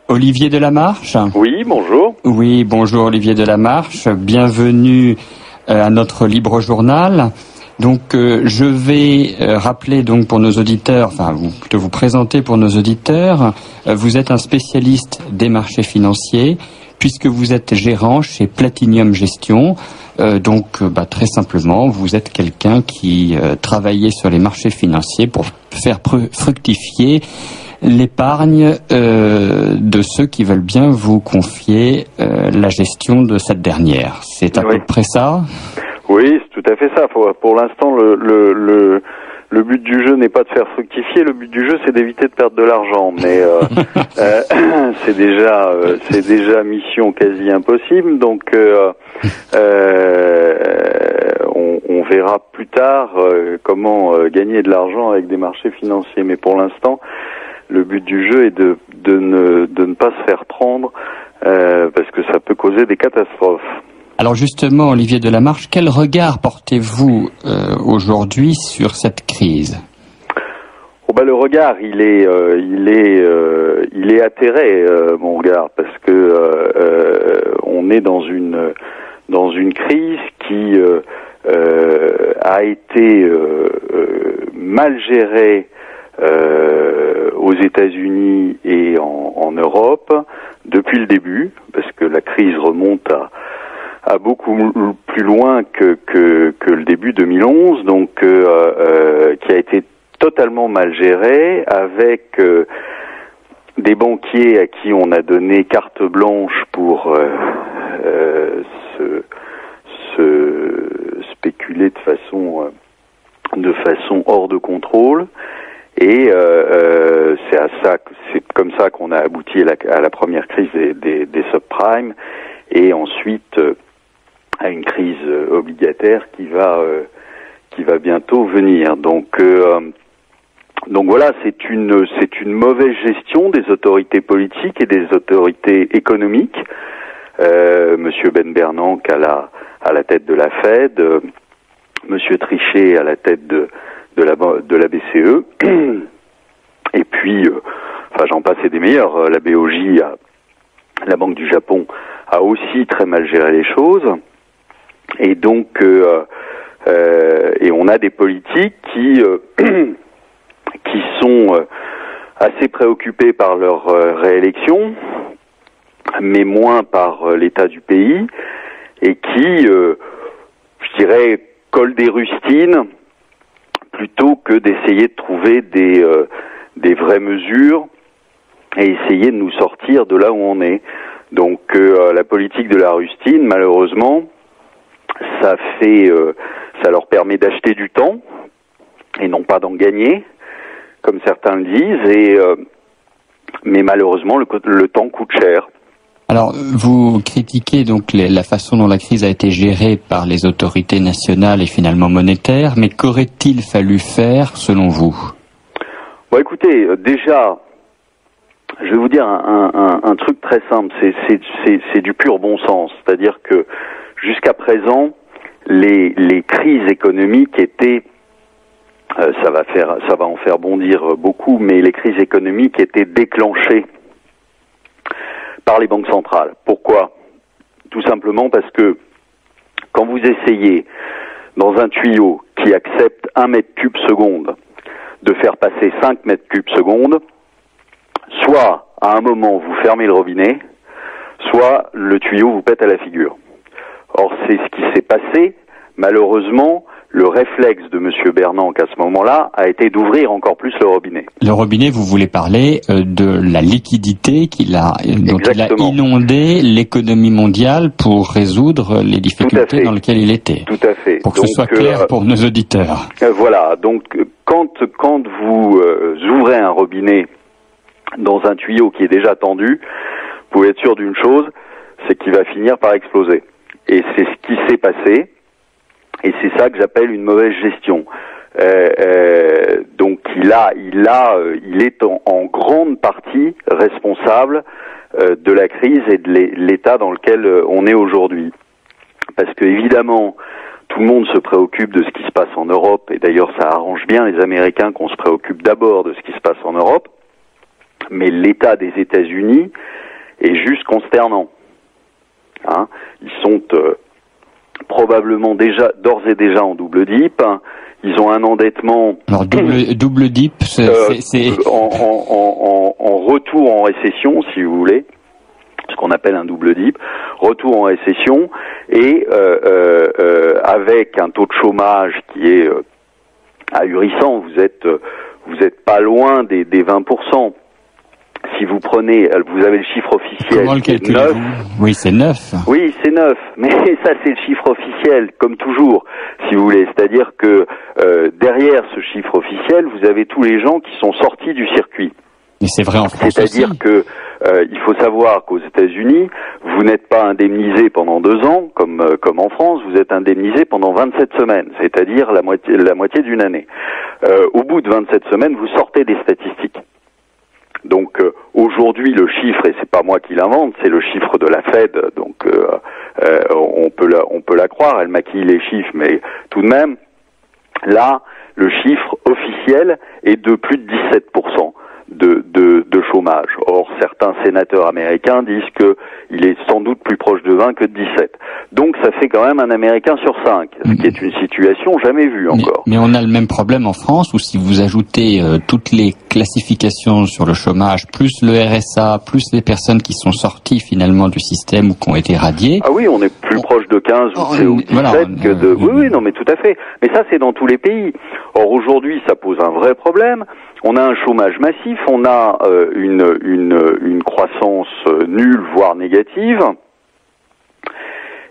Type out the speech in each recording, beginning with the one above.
Olivier Delamarche? Oui, bonjour. Oui, bonjour Olivier Delamarche. Bienvenue à notre libre journal. Donc, je vais rappeler donc pour nos auditeurs, plutôt vous présenter pour nos auditeurs. Vous êtes un spécialiste des marchés financiers, puisque vous êtes gérant chez Platinium Gestion. Très simplement, vous êtes quelqu'un qui travaillait sur les marchés financiers pour faire fructifier l'épargne de ceux qui veulent bien vous confier la gestion de cette dernière. C'est à peu près ça? Oui, c'est tout à fait ça. Pour l'instant, le but du jeu n'est pas de faire fructifier. Le but du jeu, c'est d'éviter de perdre de l'argent. Mais c'est déjà mission quasi impossible. Donc, on verra plus tard comment gagner de l'argent avec des marchés financiers. Mais pour l'instant, le but du jeu est de ne pas se faire prendre parce que ça peut causer des catastrophes. Alors justement, Olivier Delamarche, quel regard portez-vous aujourd'hui sur cette crise? Le regard, il est atterré, mon regard, parce que on est dans une crise qui a été mal gérée aux États-Unis et en Europe depuis le début, parce que la crise remonte à beaucoup plus loin que le début 2011, donc qui a été totalement mal gérée, avec des banquiers à qui on a donné carte blanche pour se spéculer de façon hors de contrôle. Et c'est comme ça qu'on a abouti à la première crise des subprimes, et ensuite à une crise obligataire qui va bientôt venir. Donc voilà, c'est une mauvaise gestion des autorités politiques et des autorités économiques. Monsieur Ben Bernanke à la tête de la Fed, Monsieur Trichet à la tête de la BCE, et puis j'en passe et des meilleurs. La BOJ, la Banque du Japon, a aussi très mal géré les choses, et donc et on a des politiques qui sont assez préoccupés par leur réélection, mais moins par l'état du pays, et qui, je dirais, collent des rustines plutôt que d'essayer de trouver des vraies mesures et essayer de nous sortir de là où on est. Donc la politique de la rustine, malheureusement, ça leur permet d'acheter du temps et non pas d'en gagner, comme certains le disent, mais malheureusement le temps coûte cher. Alors, vous critiquez donc la façon dont la crise a été gérée par les autorités nationales et finalement monétaires, mais qu'aurait-il fallu faire selon vous? Écoutez, déjà, je vais vous dire un truc très simple, c'est du pur bon sens, c'est-à-dire que jusqu'à présent, les crises économiques étaient, ça va en faire bondir beaucoup, mais les crises économiques étaient déclenchées par les banques centrales. Pourquoi? Tout simplement parce que quand vous essayez, dans un tuyau qui accepte 1 mètre cube seconde, de faire passer 5 mètres cubes seconde, soit à un moment vous fermez le robinet, soit le tuyau vous pète à la figure. Or, c'est ce qui s'est passé. Malheureusement, le réflexe de M. Bernanke à ce moment-là a été d'ouvrir encore plus le robinet. Le robinet, vous voulez parler de la liquidité dont il a inondé l'économie mondiale pour résoudre les difficultés dans lesquelles il était. Tout à fait. Pour que ce soit clair pour nos auditeurs. Voilà. Donc, quand vous ouvrez un robinet dans un tuyau qui est déjà tendu, vous pouvez être sûr d'une chose, c'est qu'il va finir par exploser. Et c'est ce qui s'est passé. Et c'est ça que j'appelle une mauvaise gestion. Donc il est en grande partie responsable de la crise et de l'état dans lequel on est aujourd'hui. Parce que évidemment, tout le monde se préoccupe de ce qui se passe en Europe, et d'ailleurs ça arrange bien les Américains qu'on se préoccupe d'abord de ce qui se passe en Europe. Mais l'état des États-Unis est juste consternant. Hein, ils sont probablement d'ores et déjà en double dip. Ils ont un endettement. Alors double dip, c'est en retour en récession, si vous voulez, ce qu'on appelle un double dip, retour en récession, et avec un taux de chômage qui est ahurissant. Vous êtes pas loin des 20%. Si vous prenez, vous avez le chiffre officiel. Comment le calculez-vous ? Oui, c'est 9. Oui, c'est 9. Mais ça, c'est le chiffre officiel, comme toujours, si vous voulez. C'est-à-dire que derrière ce chiffre officiel, vous avez tous les gens qui sont sortis du circuit. Mais c'est vrai en France aussi. C'est-à-dire que il faut savoir qu'aux États-Unis, vous n'êtes pas indemnisé pendant 2 ans, comme en France, vous êtes indemnisé pendant 27 semaines, c'est-à-dire la moitié d'une année. Au bout de 27 semaines, vous sortez des statistiques. Donc aujourd'hui le chiffre, et c'est pas moi qui l'invente, c'est le chiffre de la Fed, donc on peut la croire, elle maquille les chiffres, mais tout de même, là, le chiffre officiel est de plus de 17% de chômage. Or, certains sénateurs américains disent que il est sans doute plus proche de 20 que de 17. Donc, ça fait quand même un Américain sur 5, ce qui est une situation jamais vue encore. Mais on a le même problème en France, où si vous ajoutez toutes les classifications sur le chômage, plus le RSA, plus les personnes qui sont sorties finalement du système ou qui ont été radiées... Ah oui, on est plus proche de 15 ou 17 voilà, que de... Oui, non, mais tout à fait. Mais ça, c'est dans tous les pays. Or, aujourd'hui, ça pose un vrai problème. On a un chômage massif, on a une croissance nulle, voire négative,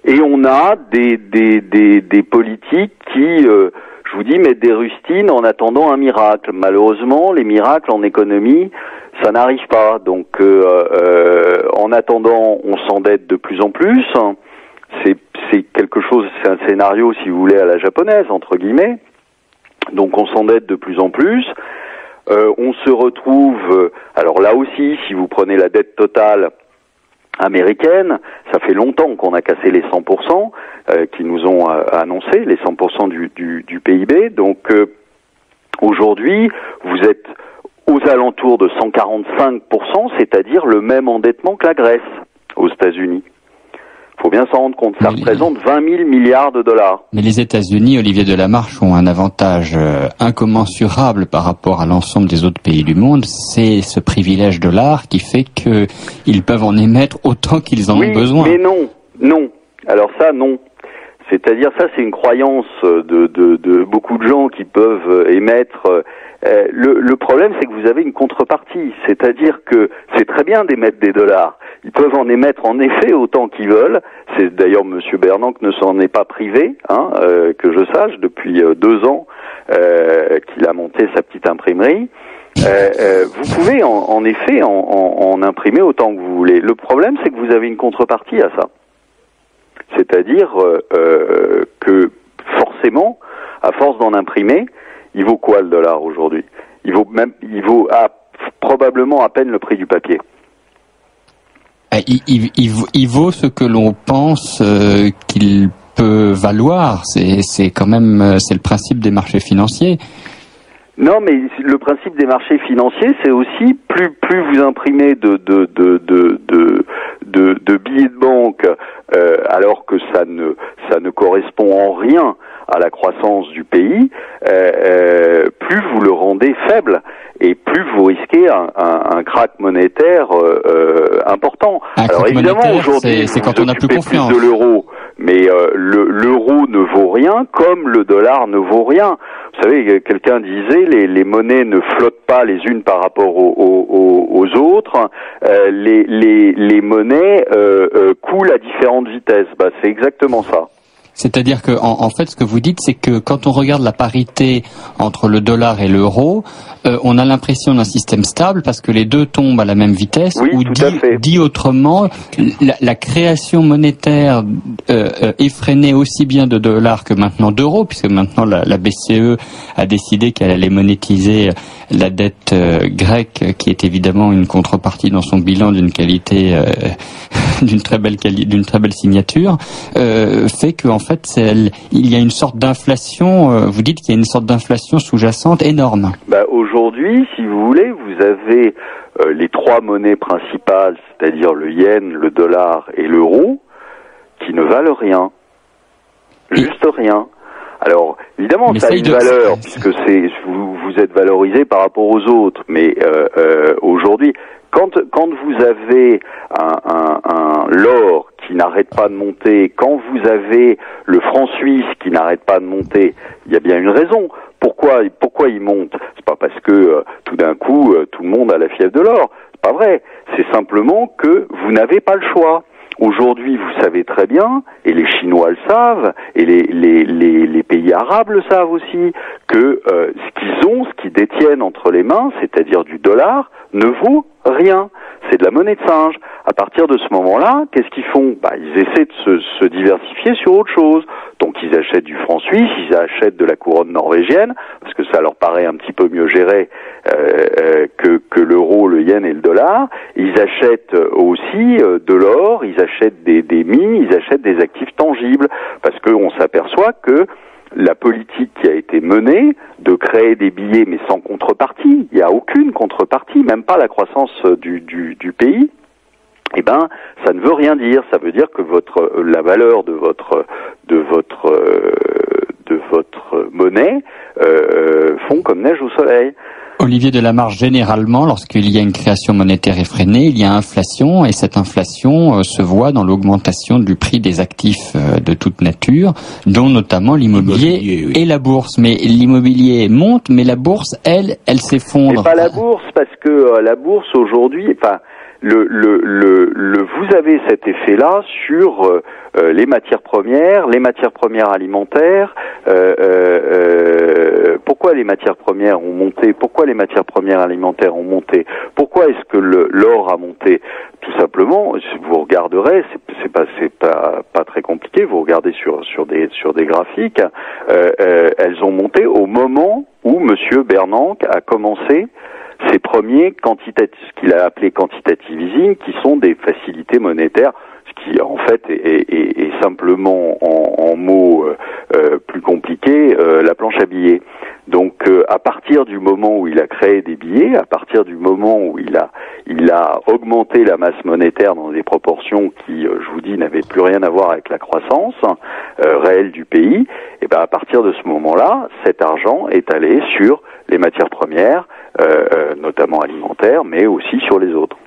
et on a des politiques qui, je vous dis, mettent des rustines en attendant un miracle. Malheureusement, les miracles en économie, ça n'arrive pas. Donc, en attendant, on s'endette de plus en plus. C'est quelque chose, c'est un scénario, si vous voulez, à la japonaise, entre guillemets. Donc, on s'endette de plus en plus. On se retrouve, alors là aussi, si vous prenez la dette totale américaine, ça fait longtemps qu'on a cassé les 100% qui nous ont annoncé, les 100% du PIB. Donc aujourd'hui, vous êtes aux alentours de 145%, c'est-à-dire le même endettement que la Grèce aux États-Unis. Il faut bien s'en rendre compte, ça représente 20 000 milliards de dollars. Mais les États-Unis, Olivier Delamarche, ont un avantage incommensurable par rapport à l'ensemble des autres pays du monde. C'est ce privilège dollar qui fait qu'ils peuvent en émettre autant qu'ils en ont besoin. Mais non. Alors ça, non. C'est-à-dire, ça, c'est une croyance de beaucoup de gens qui peuvent émettre. Le problème, c'est que vous avez une contrepartie. C'est-à-dire que c'est très bien d'émettre des dollars. Ils peuvent en émettre en effet autant qu'ils veulent. C'est d'ailleurs Monsieur Bernanke ne s'en est pas privé, que je sache, depuis 2 ans qu'il a monté sa petite imprimerie. Vous pouvez en effet en imprimer autant que vous voulez. Le problème, c'est que vous avez une contrepartie à ça. C'est-à-dire que forcément, à force d'en imprimer, il vaut quoi le dollar aujourd'hui ? Il vaut probablement à peine le prix du papier. Il vaut ce que l'on pense qu'il peut valoir. C'est quand même c'est le principe des marchés financiers. Non, mais le principe des marchés financiers, c'est aussi plus vous imprimez de billets de banque, alors que ça ne correspond en rien à la croissance du pays, plus vous le rendez faible et plus vous risquez un krach monétaire important. Alors évidemment, aujourd'hui, c'est quand on n'a plus confiance de l'euro, mais l'euro ne vaut rien comme le dollar ne vaut rien. Vous savez, quelqu'un disait les monnaies ne flottent pas les unes par rapport aux autres. Les monnaies coulent à différentes vitesses. C'est exactement ça. C'est-à-dire que, en fait, ce que vous dites, c'est que quand on regarde la parité entre le dollar et l'euro, on a l'impression d'un système stable parce que les deux tombent à la même vitesse. Oui, ou dit autrement, la création monétaire effrénée aussi bien de dollars que maintenant d'euros, puisque maintenant la BCE a décidé qu'elle allait monétiser la dette grecque, qui est évidemment une contrepartie dans son bilan d'une qualité d'une très belle signature, fait que en fait il y a une sorte d'inflation. Vous dites qu'il y a une sorte d'inflation sous-jacente énorme. Aujourd'hui, si vous voulez, vous avez les trois monnaies principales, c'est-à-dire le yen, le dollar et l'euro, qui ne valent rien, juste rien. Alors, évidemment, ça a une valeur, puisque vous êtes valorisé par rapport aux autres, mais aujourd'hui, quand vous avez l'or qui n'arrête pas de monter, quand vous avez le franc suisse qui n'arrête pas de monter, il y a bien une raison. Pourquoi il monte? C'est pas parce que tout d'un coup tout le monde a la fièvre de l'or. C'est pas vrai. C'est simplement que vous n'avez pas le choix. Aujourd'hui, vous savez très bien, et les Chinois le savent, et les pays arabes le savent aussi, que ce qu'ils détiennent entre les mains, c'est-à-dire du dollar, ne vaut rien. C'est de la monnaie de singe. À partir de ce moment-là, qu'est-ce qu'ils font? Ils essaient de se diversifier sur autre chose. Donc ils achètent du franc suisse, ils achètent de la couronne norvégienne, parce que ça leur paraît un petit peu mieux géré que l'euro, le yen et le dollar. Ils achètent aussi de l'or, ils achètent des mines, ils achètent des actifs tangibles, parce qu'on s'aperçoit que la politique qui a été menée de créer des billets mais sans contrepartie, il n'y a aucune contrepartie, même pas la croissance du pays, eh ben ça ne veut rien dire. Ça veut dire que la valeur de votre monnaie fond comme neige au soleil. Olivier Delamarche, généralement, lorsqu'il y a une création monétaire effrénée, il y a inflation, et cette inflation se voit dans l'augmentation du prix des actifs de toute nature, dont notamment l'immobilier et la bourse. Mais l'immobilier monte, mais la bourse, elle s'effondre. C'est pas la bourse, parce que la bourse aujourd'hui, vous avez cet effet-là sur les matières premières alimentaires. Pourquoi les matières premières ont monté? Pourquoi les matières premières alimentaires ont monté? Pourquoi est-ce que l'or a monté? Tout simplement, vous regarderez, c'est pas très compliqué. Vous regardez sur des graphiques, elles ont monté au moment où Monsieur Bernanke a commencé ces premiers ce qu'il a appelé quantitative easing, qui sont des facilités monétaires, ce qui en fait est simplement en mots plus compliqués la planche à billets. Donc à partir du moment où il a créé des billets, à partir du moment où il a augmenté la masse monétaire dans des proportions qui, je vous dis, n'avaient plus rien à voir avec la croissance réelle du pays, et ben à partir de ce moment-là, cet argent est allé sur les matières premières, notamment alimentaires, mais aussi sur les autres.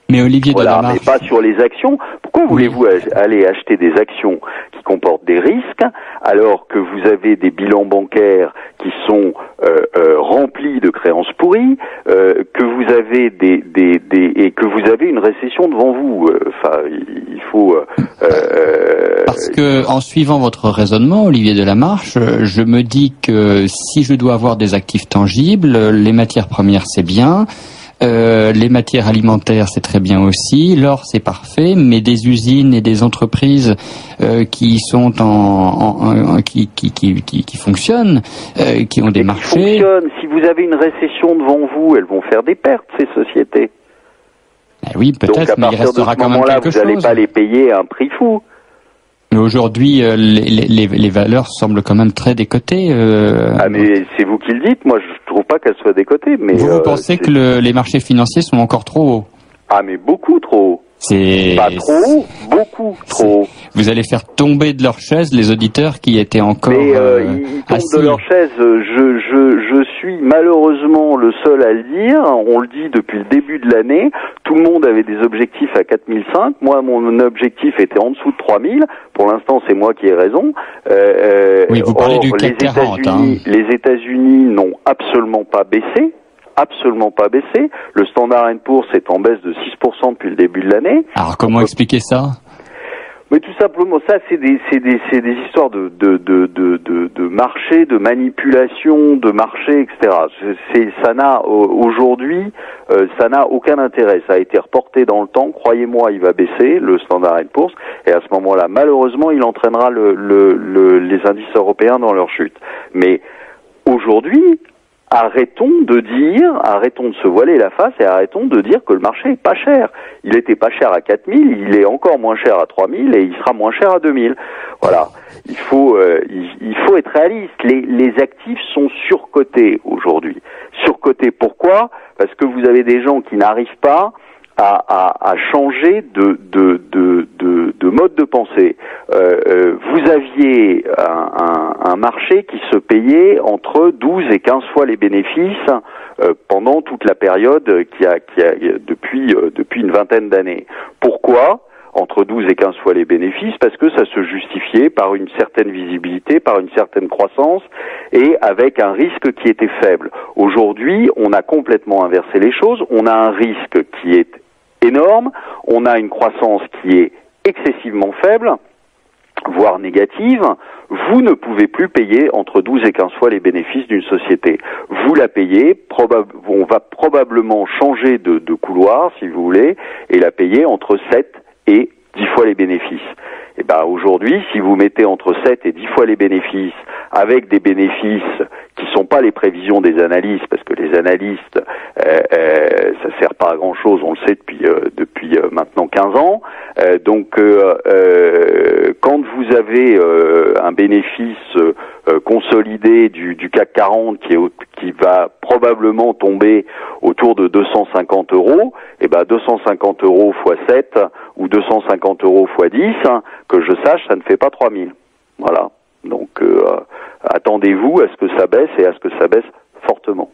Mais Olivier Delamarche, mais pas sur les actions. Pourquoi voulez-vous aller acheter des actions qui comportent des risques alors que vous avez des bilans bancaires qui sont remplis de créances pourries, que vous avez et que vous avez une récession devant vous? Il faut parce que en suivant votre raisonnement, Olivier Delamarche, je me dis que si je dois avoir des actifs tangibles, les matières premières c'est bien. Les matières alimentaires, c'est très bien aussi. L'or, c'est parfait, mais des usines et des entreprises qui sont qui fonctionnent, qui ont des marchés. Si vous avez une récession devant vous, elles vont faire des pertes, ces sociétés. Oui, peut-être, mais il restera quand même quelque chose. Vous n'allez pas les payer à un prix fou. Mais aujourd'hui, les valeurs semblent quand même très décotées. Mais c'est vous qui le dites. Moi, je trouve pas qu'elles soient décotées. Mais vous pensez que les marchés financiers sont encore trop hauts? Ah, mais beaucoup trop hauts. Pas trop haut, beaucoup trop haut. Vous allez faire tomber de leur chaise les auditeurs qui étaient encore ils tombent de leur chaise. Je suis malheureusement le seul à le dire. On le dit depuis le début de l'année. Tout le monde avait des objectifs à 4005. Moi, mon objectif était en dessous de 3000. Pour l'instant, c'est moi qui ai raison. Oui, vous parlez du CAC 40. Les États-Unis n'ont absolument pas baissé. Le Standard & Poor's est en baisse de 6% depuis le début de l'année. Alors comment expliquer ça? Mais tout simplement, ça c'est des histoires de marché, de manipulation, de marché, etc. Aujourd'hui, ça n'a aucun intérêt. Ça a été reporté dans le temps. Croyez-moi, il va baisser le Standard & Poor's, et à ce moment-là, malheureusement, il entraînera les indices européens dans leur chute. Mais aujourd'hui, arrêtons de se voiler la face et arrêtons de dire que le marché est pas cher. Il était pas cher à 4 000, il est encore moins cher à 3 000 et il sera moins cher à 2 000. Voilà. Il faut être réaliste. Les actifs sont surcotés aujourd'hui. Surcotés pourquoi? Parce que vous avez des gens qui n'arrivent pas à changer de mode de pensée. Vous aviez un marché qui se payait entre 12 et 15 fois les bénéfices pendant toute la période qui a depuis une vingtaine d'années. Pourquoi? Entre 12 et 15 fois les bénéfices, parce que ça se justifiait par une certaine visibilité, par une certaine croissance et avec un risque qui était faible. Aujourd'hui, on a complètement inversé les choses. On a un risque qui est énorme, on a une croissance qui est excessivement faible, voire négative. Vous ne pouvez plus payer entre 12 et 15 fois les bénéfices d'une société. Vous la payez, on va probablement changer de couloir, si vous voulez, et la payer entre 7 et 10 fois les bénéfices. Et ben aujourd'hui, si vous mettez entre 7 et 10 fois les bénéfices, avec des bénéfices qui sont pas les prévisions des analystes, parce que les analystes, ça sert pas à grand chose, on le sait depuis maintenant 15 ans. Donc quand vous avez un bénéfice consolidé du CAC 40 qui va probablement tomber autour de 250 €, et ben 250 € fois 7 ou 250 € fois 10, que je sache, ça ne fait pas 3000. Voilà. Donc attendez-vous à ce que ça baisse et à ce que ça baisse fortement.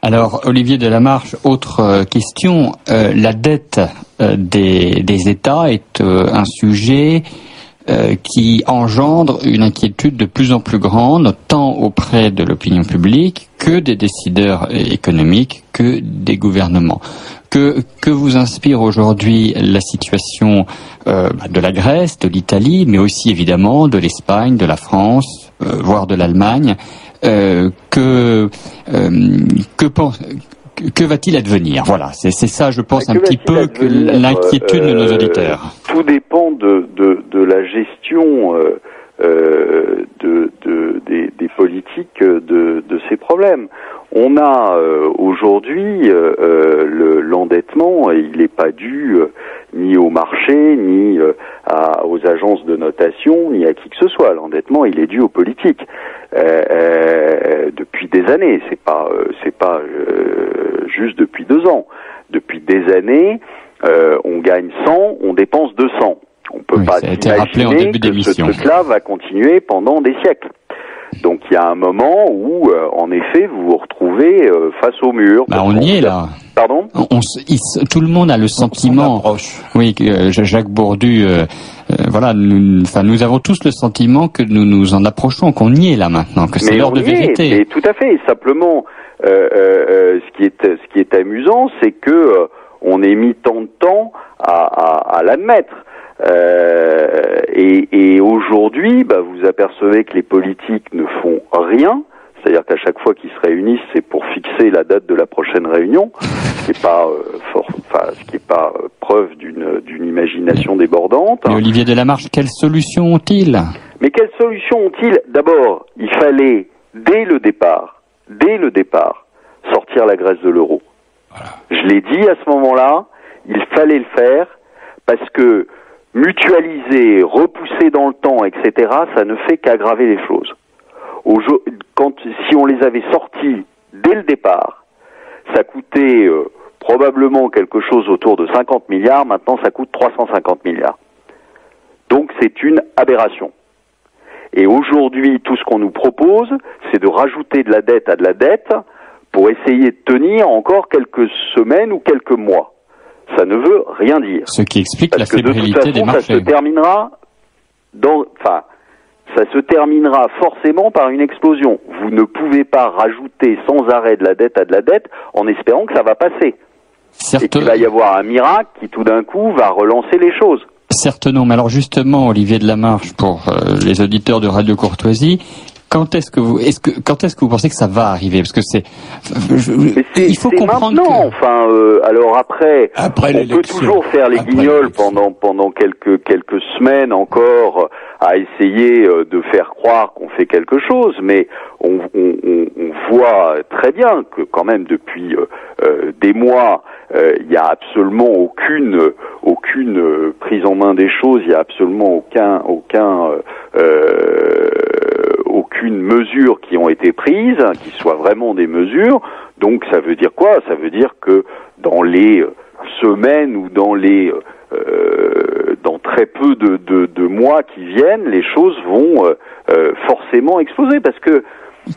Alors, Olivier Delamarche, autre question. La dette des États est un sujet qui engendre une inquiétude de plus en plus grande, tant auprès de l'opinion publique que des décideurs économiques, que des gouvernements. Que vous inspire aujourd'hui la situation de la Grèce, de l'Italie, mais aussi évidemment de l'Espagne, de la France, voire de l'Allemagne? Que va-t-il advenir? Voilà, c'est ça, je pense, un petit peu que l'inquiétude de nos auditeurs. Tout dépend de la gestion des politiques de ces problèmes. On a aujourd'hui l'endettement, il n'est pas dû ni au marché, ni aux agences de notation, ni à qui que ce soit. L'endettement, il est dû aux politiques depuis des années. C'est pas juste depuis 2 ans. Depuis des années, on gagne 100, on dépense 200. On peut pas imaginer que ce truc-là va continuer pendant des siècles. Donc il y a un moment où, en effet, vous vous retrouvez face au mur. On y est là. Pardon ? Tout le monde a le sentiment. Oui, Jacques Bourdu. Voilà, nous avons tous le sentiment que nous nous en approchons, qu'on y est là maintenant, que c'est l'heure de vérité. Mais tout à fait. Simplement, ce qui est amusant, c'est que on ait mis tant de temps à l'admettre. Et aujourd'hui, vous apercevez que les politiques ne font rien. C'est-à-dire qu'à chaque fois qu'ils se réunissent, c'est pour fixer la date de la prochaine réunion, ce qui est pas preuve d'une imagination débordante. Mais Olivier Delamarche, quelles solutions ont-ils? Mais quelles solutions ont-ils? D'abord, il fallait dès le départ, sortir la Grèce de l'euro. Voilà. Je l'ai dit à ce moment-là, il fallait le faire parce que mutualiser, repousser dans le temps, etc., ça ne fait qu'aggraver les choses. Si on les avait sortis dès le départ, ça coûtait probablement quelque chose autour de 50 milliards, maintenant ça coûte 350 milliards. Donc c'est une aberration. Et aujourd'hui, tout ce qu'on nous propose, c'est de rajouter de la dette à de la dette pour essayer de tenir encore quelques semaines ou quelques mois. Ça ne veut rien dire. Ce qui explique la fébrilité des marchés. Ça se terminera forcément par une explosion. Vous ne pouvez pas rajouter sans arrêt de la dette à de la dette en espérant que ça va passer. Et qu'il va y avoir un miracle qui tout d'un coup va relancer les choses. Certes non, mais alors justement, Olivier Delamarche, pour les auditeurs de Radio Courtoisie, Quand est-ce que vous pensez que ça va arriver? Parce que il faut comprendre maintenant. Alors après on peut toujours faire les guignols pendant quelques semaines encore à essayer de faire croire qu'on fait quelque chose, mais on voit très bien que quand même depuis des mois, il y a absolument aucune prise en main des choses, il y a absolument aucune mesure qui ont été prises, qui soient vraiment des mesures. Donc ça veut dire quoi? Ça veut dire que dans les semaines ou dans très peu de mois qui viennent, les choses vont forcément exploser, parce que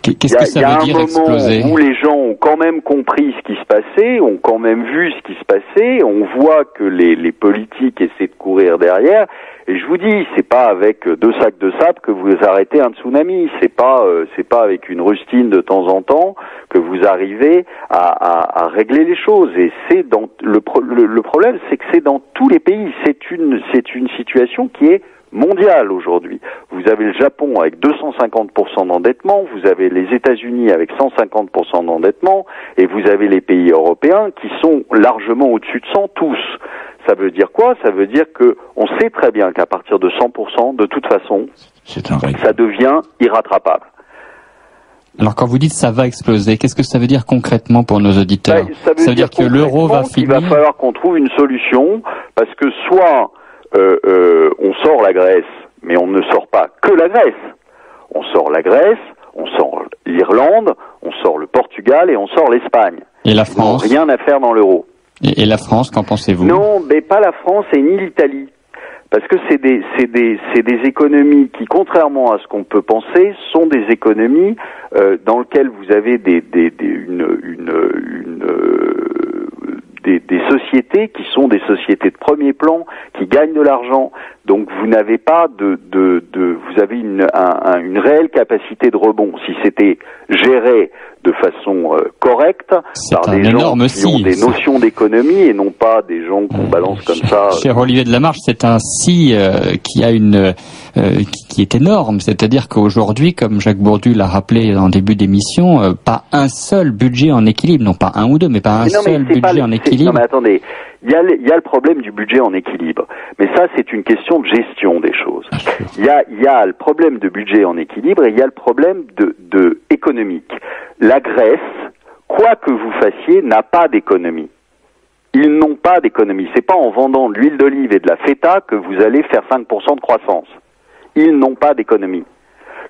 qu'est-ce que ça veut dire exploser? Il y a un moment où les gens ont quand même compris ce qui se passait, ont quand même vu ce qui se passait, on voit que les politiques essaient de courir derrière, et je vous dis, c'est pas avec 2 sacs de sable que vous arrêtez un tsunami, c'est pas avec une rustine de temps en temps que vous arrivez à régler les choses, et c'est dans le problème, c'est que c'est dans tous les pays, c'est une situation qui est mondiale aujourd'hui. Vous avez le Japon avec 250% d'endettement, vous avez les États-Unis avec 150% d'endettement, et vous avez les pays européens qui sont largement au-dessus de 100 tous. Ça veut dire quoi? Ça veut dire que on sait très bien qu'à partir de 100%, de toute façon, ça devient irrattrapable. Alors quand vous dites ça va exploser, qu'est-ce que ça veut dire concrètement pour nos auditeurs? Ça veut dire que l'euro va finir. Il va falloir qu'on trouve une solution, parce que soit on sort la Grèce, mais on ne sort pas que la Grèce. On sort la Grèce, on sort l'Irlande, on sort le Portugal et on sort l'Espagne. Et la France? Rien à faire dans l'euro. Et la France, qu'en pensez-vous? Non, mais pas la France et ni l'Italie. Parce que c'est des économies qui, contrairement à ce qu'on peut penser, sont des économies dans lesquelles vous avez des sociétés qui sont des sociétés de premier plan, qui gagnent de l'argent. Donc vous n'avez pas vous avez une réelle capacité de rebond. Si c'était géré de façon correcte par des gens qui ont des notions d'économie et non pas des gens qu'on balance comme ça. Cher Olivier Delamarche, c'est un si qui a qui est énorme. C'est-à-dire qu'aujourd'hui, comme Jacques Bourdu l'a rappelé en début d'émission, pas un seul budget en équilibre, non pas un ou deux, mais pas un seul budget en équilibre. Non mais attendez, il y a le problème du budget en équilibre, mais ça c'est une question de gestion des choses. Il y a le problème de budget en équilibre et il y a le problème de économique. La Grèce, quoi que vous fassiez, n'a pas d'économie. Ils n'ont pas d'économie. C'est pas en vendant de l'huile d'olive et de la feta que vous allez faire 5% de croissance. Ils n'ont pas d'économie.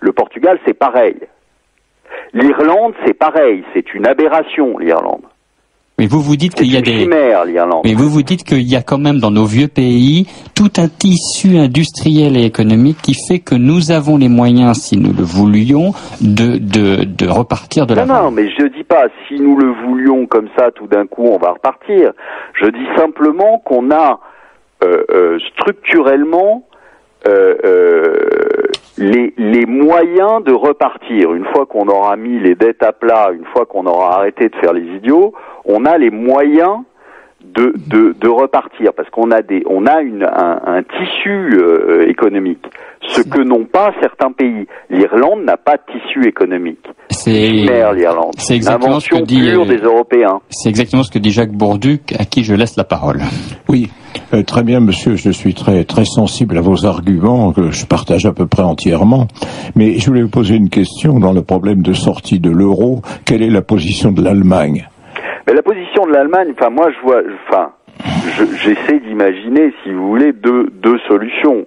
Le Portugal, c'est pareil. L'Irlande, c'est pareil. C'est une aberration, l'Irlande. Mais vous vous dites qu'il y a des chimères, l'Irlande. Mais vous vous dites qu'il y a quand même dans nos vieux pays tout un tissu industriel et économique qui fait que nous avons les moyens, si nous le voulions, de repartir de l'avant. Non, mais je dis pas si nous le voulions comme ça, tout d'un coup, on va repartir. Je dis simplement qu'on a structurellement les moyens de repartir. Une fois qu'on aura mis les dettes à plat, une fois qu'on aura arrêté de faire les idiots, on a les moyens de repartir, parce qu'on a un tissu économique, ce que n'ont pas certains pays. L'Irlande n'a pas de tissu économique. C'est l'Irlande. C'est exactement ce que dit des Européens. C'est exactement ce que dit Jacques Bourdu, à qui je laisse la parole. Oui, très bien, monsieur. Je suis très très sensible à vos arguments que je partage à peu près entièrement. Mais je voulais vous poser une question dans le problème de sortie de l'euro. Quelle est la position de l'Allemagne? Mais la position de l'Allemagne, j'essaie d'imaginer, si vous voulez, deux solutions.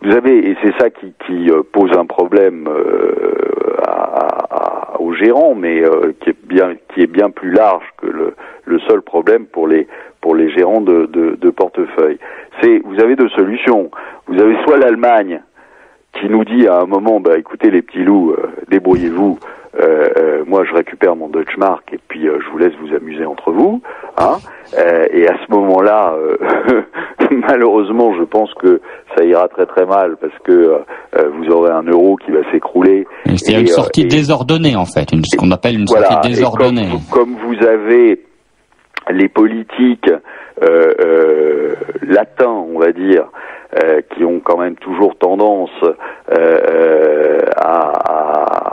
Vous avez, et c'est ça qui pose un problème aux gérants, mais qui est bien plus large que le seul problème pour les gérants de portefeuille. Vous avez deux solutions. Vous avez soit l'Allemagne qui nous dit à un moment, écoutez les petits loups, débrouillez-vous. Moi, je récupère mon Deutschmark et puis je vous laisse vous amuser entre vous, hein. Et à ce moment-là, malheureusement, je pense que ça ira très très mal parce que vous aurez un euro qui va s'écrouler. C'est une sortie désordonnée en fait, ce qu'on appelle une sortie désordonnée. Comme vous avez les politiques latins, on va dire, qui ont quand même toujours tendance à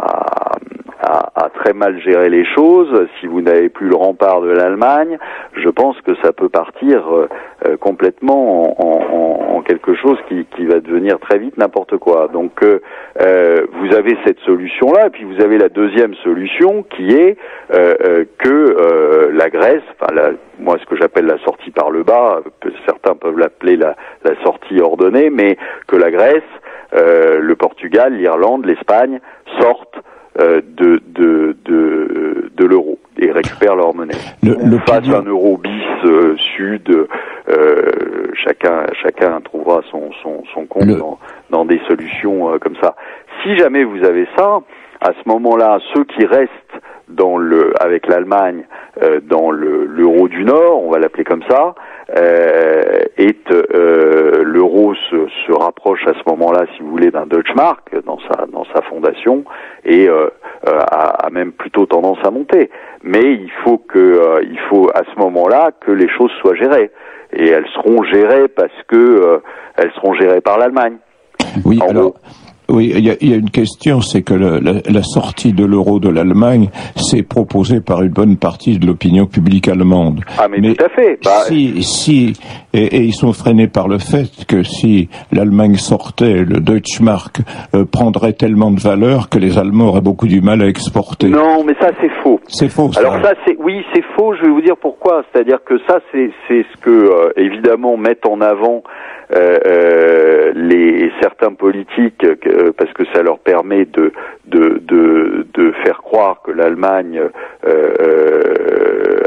mal géré les choses, si vous n'avez plus le rempart de l'Allemagne, je pense que ça peut partir complètement en quelque chose qui va devenir très vite n'importe quoi. Donc vous avez cette solution-là, et puis vous avez la deuxième solution qui est que la Grèce, moi ce que j'appelle la sortie par le bas, certains peuvent l'appeler la sortie ordonnée, mais que la Grèce, le Portugal, l'Irlande, l'Espagne sortent de l'euro et récupèrent leur monnaie. Face à un euro bis sud, chacun trouvera son compte dans des solutions comme ça. Si jamais vous avez ça, à ce moment-là, ceux qui restent avec l'Allemagne dans l'euro du Nord, on va l'appeler comme ça, l'euro se rapproche à ce moment-là, si vous voulez, d'un Deutschmark dans sa fondation et a même plutôt tendance à monter. Mais il faut à ce moment-là que les choses soient gérées, et elles seront gérées parce que elles seront gérées par l'Allemagne. Oui, oui, il y a une question, c'est que la sortie de l'euro de l'Allemagne, c'est proposé par une bonne partie de l'opinion publique allemande. Ah, mais tout à fait. Et ils sont freinés par le fait que si l'Allemagne sortait, le Deutschmark prendrait tellement de valeur que les Allemands auraient beaucoup du mal à exporter. Non, mais ça c'est faux. C'est faux. Ça. Alors ça c'est faux. Je vais vous dire pourquoi. C'est-à-dire que ça c'est ce que évidemment mettent en avant certains politiques, parce que ça leur permet de faire croire que l'Allemagne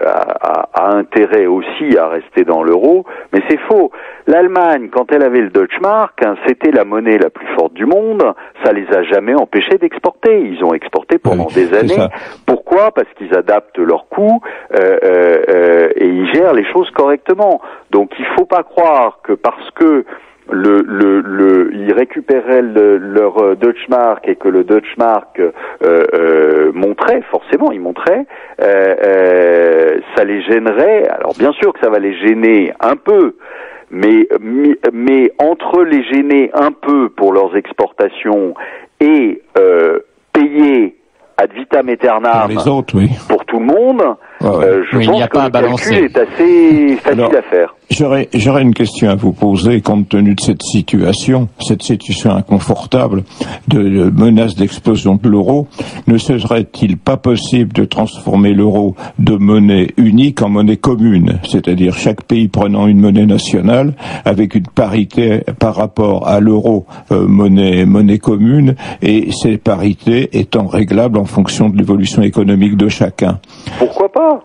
a intérêt aussi à rester dans l'euro, mais c'est faux. L'Allemagne, quand elle avait le Deutschmark, c'était la monnaie la plus forte du monde, ça les a jamais empêchés d'exporter. Ils ont exporté pendant des années. Pourquoi ? Parce qu'ils adaptent leurs coûts et ils gèrent les choses correctement. Donc il faut pas croire que parce que ils récupéraient leur Deutschmark et que le Deutschmark monterait, forcément il monterait, ça les gênerait. Alors bien sûr que ça va les gêner un peu, mais entre les gêner un peu pour leurs exportations et payer ad vitam aeternam les autres, oui, pour tout le monde, je pense que le calcul est assez facile à faire. J'aurais une question à vous poser compte tenu de cette situation inconfortable de menace d'explosion de l'euro. Ne serait-il pas possible de transformer l'euro de monnaie unique en monnaie commune, c'est-à-dire chaque pays prenant une monnaie nationale avec une parité par rapport à l'euro monnaie commune, et ces parités étant réglables en fonction de l'évolution économique de chacun? Pourquoi pas?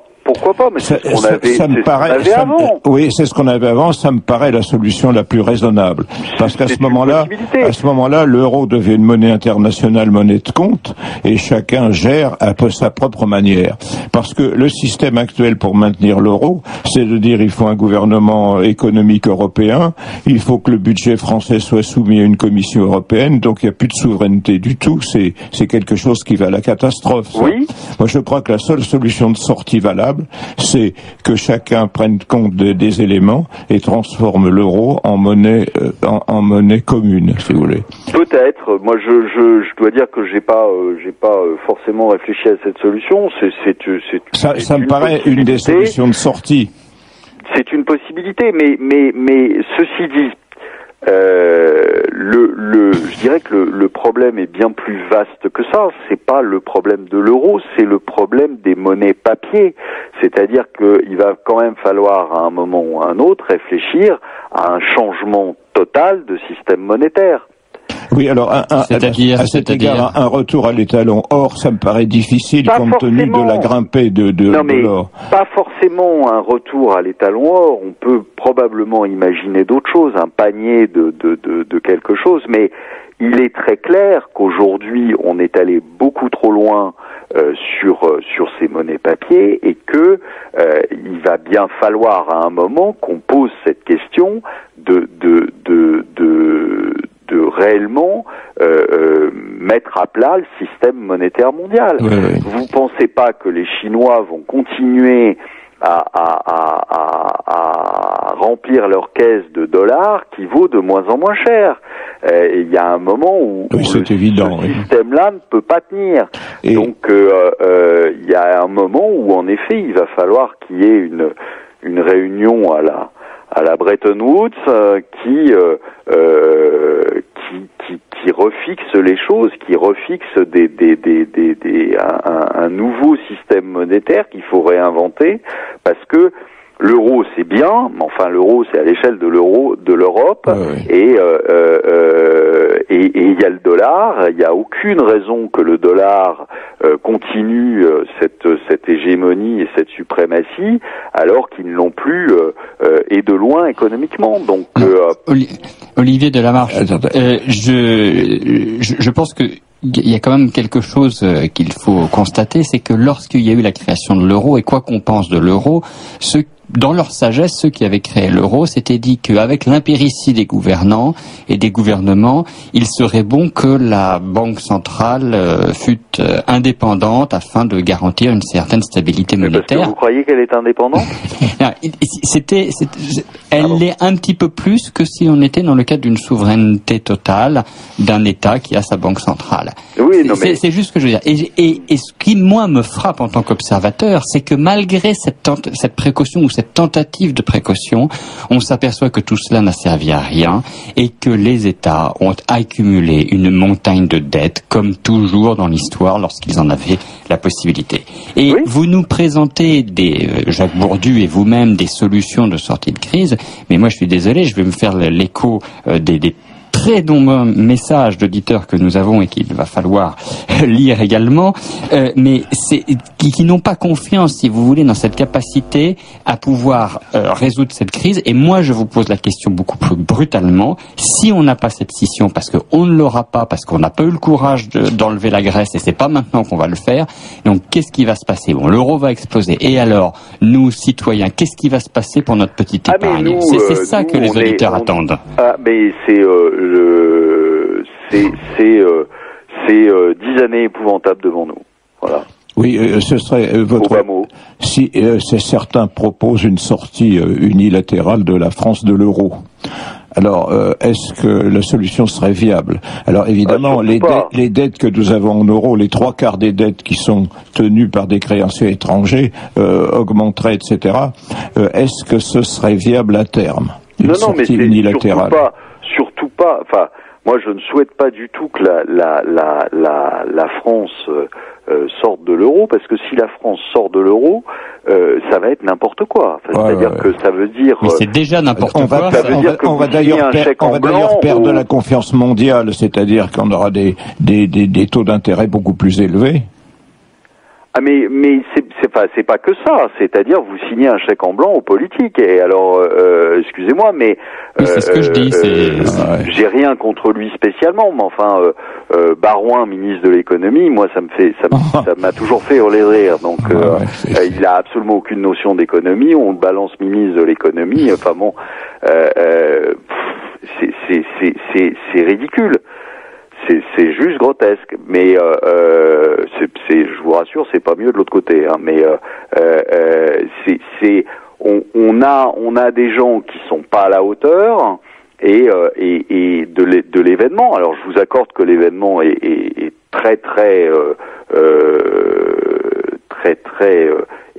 Mais c'est ce qu'on avait avant. Oui, c'est ce qu'on avait avant. Ça me paraît la solution la plus raisonnable. Parce qu'à ce moment-là, l'euro devient une monnaie internationale, monnaie de compte, et chacun gère un peu sa propre manière. Parce que le système actuel pour maintenir l'euro, c'est de dire il faut un gouvernement économique européen, il faut que le budget français soit soumis à une commission européenne, donc il n'y a plus de souveraineté du tout. C'est quelque chose qui va à la catastrophe. Ça. Oui. Moi, je crois que la seule solution de sortie valable, c'est que chacun prenne compte des éléments et transforme l'euro en monnaie commune, si vous voulez. Peut-être. Moi, je dois dire que j'ai pas forcément réfléchi à cette solution. Ça me paraît une des solutions de sortie. C'est une possibilité, mais ceci dit, je dirais que le problème est bien plus vaste que ça. C'est pas le problème de l'euro, c'est le problème des monnaies papier. C'est-à-dire qu'il va quand même falloir à un moment ou à un autre réfléchir à un changement total de système monétaire. Oui, alors à cet égard, un retour à l'étalon or, ça me paraît difficile compte tenu de la grimpée de l'or. Pas forcément un retour à l'étalon or. On peut probablement imaginer d'autres choses, un panier de quelque chose, mais il est très clair qu'aujourd'hui on est allé beaucoup trop loin sur ces monnaies papier, et que il va bien falloir à un moment qu'on pose cette question de réellement mettre à plat le système monétaire mondial. Oui. Vous pensez pas que les Chinois vont continuer à remplir leur caisse de dollars qui vaut de moins en moins cher? il y a un moment où, oui, c'est évident, ce système-là ne peut pas tenir. Et donc il y a un moment où en effet il va falloir qu'il y ait une réunion à la Bretton Woods qui refixe les choses, qui refixe un nouveau système monétaire qu'il faut réinventer, parce que l'euro c'est bien, mais enfin l'euro c'est à l'échelle de l'Europe, et il y a le dollar. Il n'y a aucune raison que le dollar continue cette hégémonie et cette suprématie, alors qu'ils ne l'ont plus et de loin économiquement. Donc Olivier Delamarche, je pense que il y a quand même quelque chose qu'il faut constater, c'est que lorsqu'il y a eu la création de l'euro, et quoi qu'on pense de l'euro, dans leur sagesse, ceux qui avaient créé l'euro s'étaient dit qu'avec l'impéritie des gouvernants et des gouvernements, il serait bon que la banque centrale fût indépendante afin de garantir une certaine stabilité monétaire. Parce que vous croyez qu'elle est indépendante? Elle l'est un petit peu plus que si on était dans le cadre d'une souveraineté totale d'un État qui a sa banque centrale. Oui, c'est juste ce que je veux dire. Et ce qui, moi, me frappe en tant qu'observateur, c'est que malgré cette précaution ou cette tentative de précaution, on s'aperçoit que tout cela n'a servi à rien et que les États ont accumulé une montagne de dettes, comme toujours dans l'histoire lorsqu'ils en avaient la possibilité. Et vous nous présentez Jacques Bourdu et vous-même des solutions de sortie de crise, mais moi je suis désolé, je vais me faire l'écho des très nombreux messages d'auditeurs que nous avons et qu'il va falloir lire également, mais qui n'ont pas confiance, si vous voulez, dans cette capacité à pouvoir résoudre cette crise. Et moi, je vous pose la question beaucoup plus brutalement. Si on n'a pas cette scission, parce qu'on ne l'aura pas, parce qu'on n'a pas eu le courage d'enlever la Grèce, et c'est pas maintenant qu'on va le faire, donc qu'est-ce qui va se passer? Bon, l'euro va exploser. Et alors, nous, citoyens, qu'est-ce qui va se passer pour notre petite épargne? C'est ça que les auditeurs attendent. Mais c'est 10 années épouvantables devant nous. Voilà. Oui, ce serait votre... Si certains proposent une sortie unilatérale de la France de l'euro, alors est-ce que la solution serait viable? Alors évidemment, les dettes que nous avons en euros, les 3/4 des dettes qui sont tenues par des créanciers étrangers augmenteraient, etc. Est-ce que ce serait viable à terme? Non, mais c'est surtout pas. Enfin, moi, je ne souhaite pas du tout que la France sorte de l'euro, parce que si la France sort de l'euro, ça va être n'importe quoi. Enfin, c'est-à-dire que ça veut dire. Mais c'est déjà n'importe quoi. On va d'ailleurs perdre la confiance mondiale, c'est-à-dire qu'on aura des taux d'intérêt beaucoup plus élevés. Ah mais c'est pas que ça, c'est-à-dire vous signez un chèque en blanc aux politiques, et alors excusez-moi, mais c'est ce que je dis, j'ai rien contre lui spécialement, mais enfin Barouin, ministre de l'économie, moi ça m'a toujours fait hurler de rire, donc il a absolument aucune notion d'économie, on le balance ministre de l'économie, enfin bon, c'est ridicule. C'est juste grotesque, mais je vous rassure, c'est pas mieux de l'autre côté, hein, mais on a des gens qui sont pas à la hauteur et de l'événement. Alors je vous accorde que l'événement est très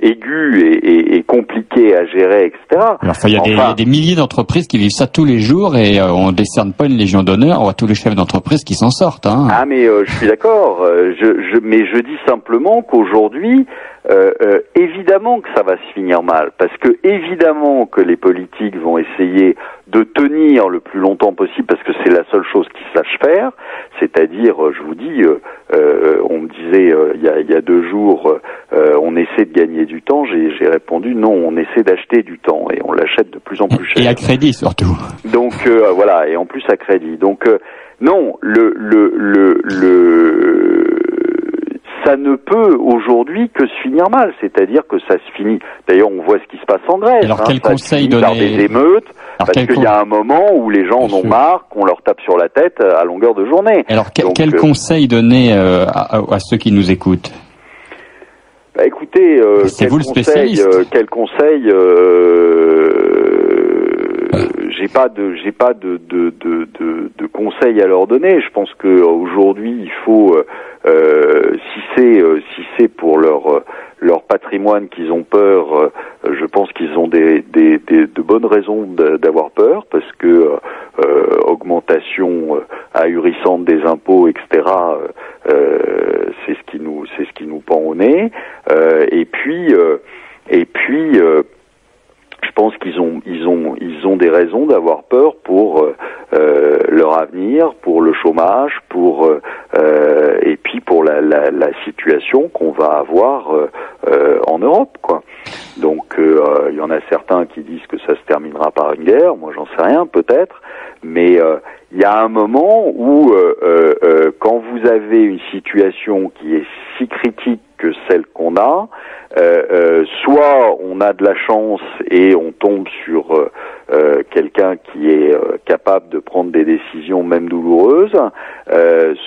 aigu et compliqué à gérer, etc. Alors, il y a des milliers d'entreprises qui vivent ça tous les jours et on décerne pas une légion d'honneur à tous les chefs d'entreprise qui s'en sortent. Hein. Ah mais je suis d'accord. Mais je dis simplement qu'aujourd'hui, évidemment que ça va se finir mal, parce que évidemment que les politiques vont essayer de tenir le plus longtemps possible, parce que c'est la seule chose qu'ils sachent faire. C'est-à-dire, je vous dis, on me disait il y a 2 jours, on essaie de gagner du temps. J'ai répondu non, on essaie d'acheter du temps et on l'achète de plus en plus cher. Et à crédit surtout. Donc voilà, et en plus à crédit. Donc non, ça ne peut aujourd'hui que se finir mal, c'est-à-dire que ça se finit. D'ailleurs, on voit ce qui se passe en Grèce. Alors quel conseil donner par des émeutes, parce qu'il y a un moment où les gens en ont marre qu'on leur tape sur la tête à longueur de journée. Alors quel conseil donner à ceux qui nous écoutent? Bah écoutez, c'est vous le spécialiste. Quel conseil j'ai pas de conseils à leur donner. Je pense que aujourd'hui il faut si c'est pour leur patrimoine qu'ils ont peur, je pense qu'ils ont de bonnes raisons d'avoir peur, parce que augmentation ahurissante des impôts, etc. C'est ce qui nous pend au nez. Et puis je pense qu'ils ont des raisons d'avoir peur pour leur avenir, pour le chômage, et puis pour la situation qu'on va avoir en Europe, quoi. Donc il y en a certains qui disent que ça se terminera par une guerre. Moi, j'en sais rien, peut-être, mais il y a un moment où quand vous avez une situation qui est si critique que celle qu'on a, soit on a de la chance et on tombe sur quelqu'un qui est capable de prendre des décisions même douloureuses,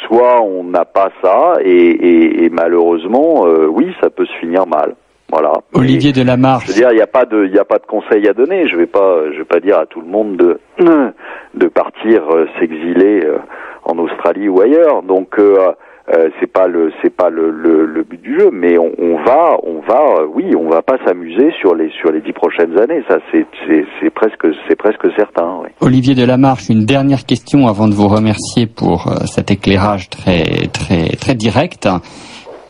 soit on n'a pas ça et malheureusement, oui, ça peut se finir mal. Voilà. Olivier Delamarche. Je veux dire, il n'y a pas de conseil à donner. Je vais pas dire à tout le monde de partir s'exiler en Australie ou ailleurs. Donc c'est pas le but du jeu, mais on va pas s'amuser sur les 10 prochaines années. Ça c'est presque certain. Oui. Olivier Delamarche, une dernière question avant de vous remercier pour cet éclairage très très très direct.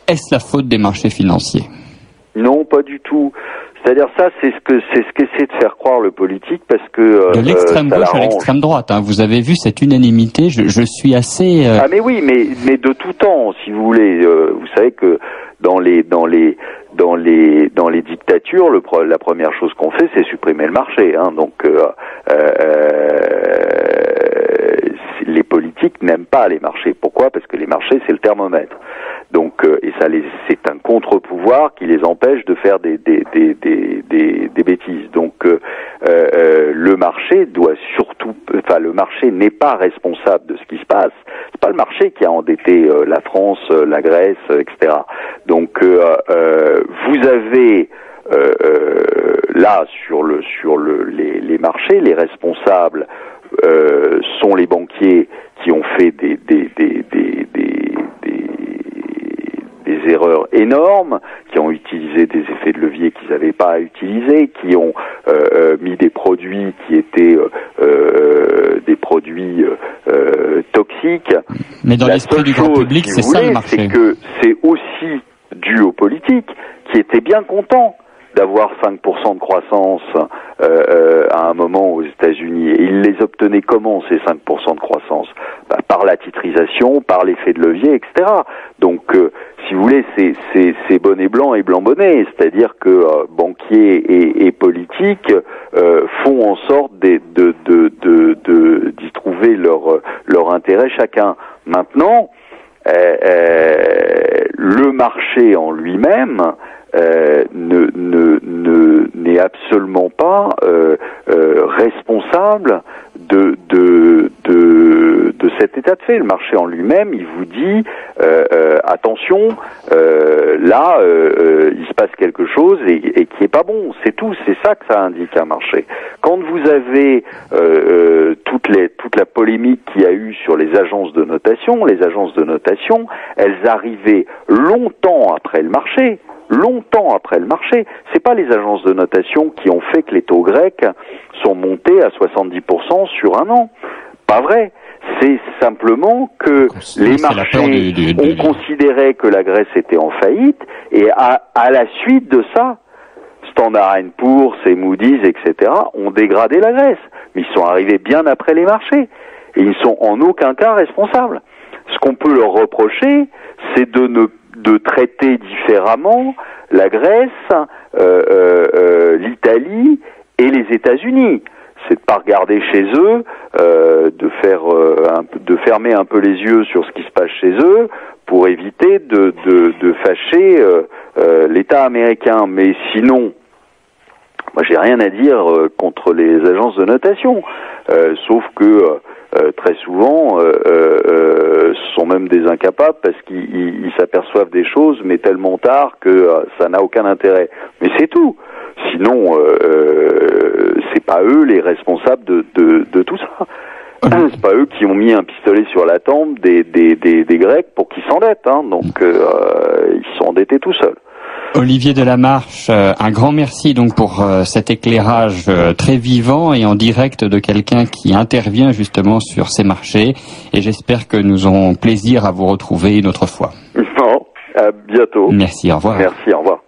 Est-ce la faute des marchés financiers? Non, pas du tout. C'est-à-dire ça, c'est ce qu'essaie de faire croire le politique, parce que de l'extrême gauche à l'extrême droite. Hein. Vous avez vu cette unanimité. Je suis assez. Ah mais oui, mais de tout temps, si vous voulez. Vous savez que dans les dictatures, la première chose qu'on fait, c'est supprimer le marché. Hein. Donc les politiques n'aiment pas les marchés. Pourquoi? Parce que les marchés, c'est le thermomètre. Donc c'est un contre-pouvoir qui les empêche de faire des bêtises. Donc le marché doit surtout, le marché n'est pas responsable de ce qui se passe. C'est pas le marché qui a endetté la France, la Grèce, etc. Donc vous avez là sur les marchés, les responsables sont les banquiers qui ont fait des erreurs énormes, qui ont utilisé des effets de levier qu'ils n'avaient pas à utiliser, qui ont mis des produits qui étaient des produits toxiques. Mais dans l'esprit du grand public, c'est ça le marché. C'est que c'est aussi dû aux politiques qui étaient bien contents d'avoir 5% de croissance à un moment aux États-Unis. Et ils les obtenaient comment, ces 5% de croissance? Par la titrisation, par l'effet de levier, etc. Donc, si vous voulez, c'est bonnet blanc et blanc bonnet. C'est-à-dire que banquiers et politiques font en sorte d'y trouver leur intérêt chacun. Maintenant, le marché en lui-même n'est absolument pas responsable de cet état de fait. Le marché en lui-même, il vous dit attention, là il se passe quelque chose et qui est pas bon. C'est tout. C'est ça que ça indique un marché. Quand vous avez toute la polémique qu'il y a eu sur les agences de notation, elles arrivaient longtemps après le marché. C'est pas les agences de notation qui ont fait que les taux grecs sont montés à 70% sur un an. Pas vrai. C'est simplement que les marchés ont considéré que la Grèce était en faillite, et à la suite de ça, Standard & Poor's et Moody's, etc., ont dégradé la Grèce. Mais ils sont arrivés bien après les marchés. Et ils ne sont en aucun cas responsables. Ce qu'on peut leur reprocher, c'est de traiter différemment la Grèce, l'Italie et les États-Unis. C'est de pas regarder chez eux, de fermer un peu les yeux sur ce qui se passe chez eux pour éviter de fâcher l'État américain. Mais sinon, moi j'ai rien à dire contre les agences de notation, sauf que très souvent sont même des incapables parce qu'ils s'aperçoivent des choses mais tellement tard que ça n'a aucun intérêt. Mais c'est tout. sinon, c'est pas eux les responsables de tout ça. C'est pas eux qui ont mis un pistolet sur la tempe des Grecs pour qu'ils s'endettent, hein. Donc ils sont endettés tout seuls. Olivier Delamarche, un grand merci donc pour cet éclairage très vivant et en direct de quelqu'un qui intervient justement sur ces marchés. Et j'espère que nous aurons plaisir à vous retrouver une autre fois. Bon, à bientôt. Merci, au revoir. Merci, au revoir.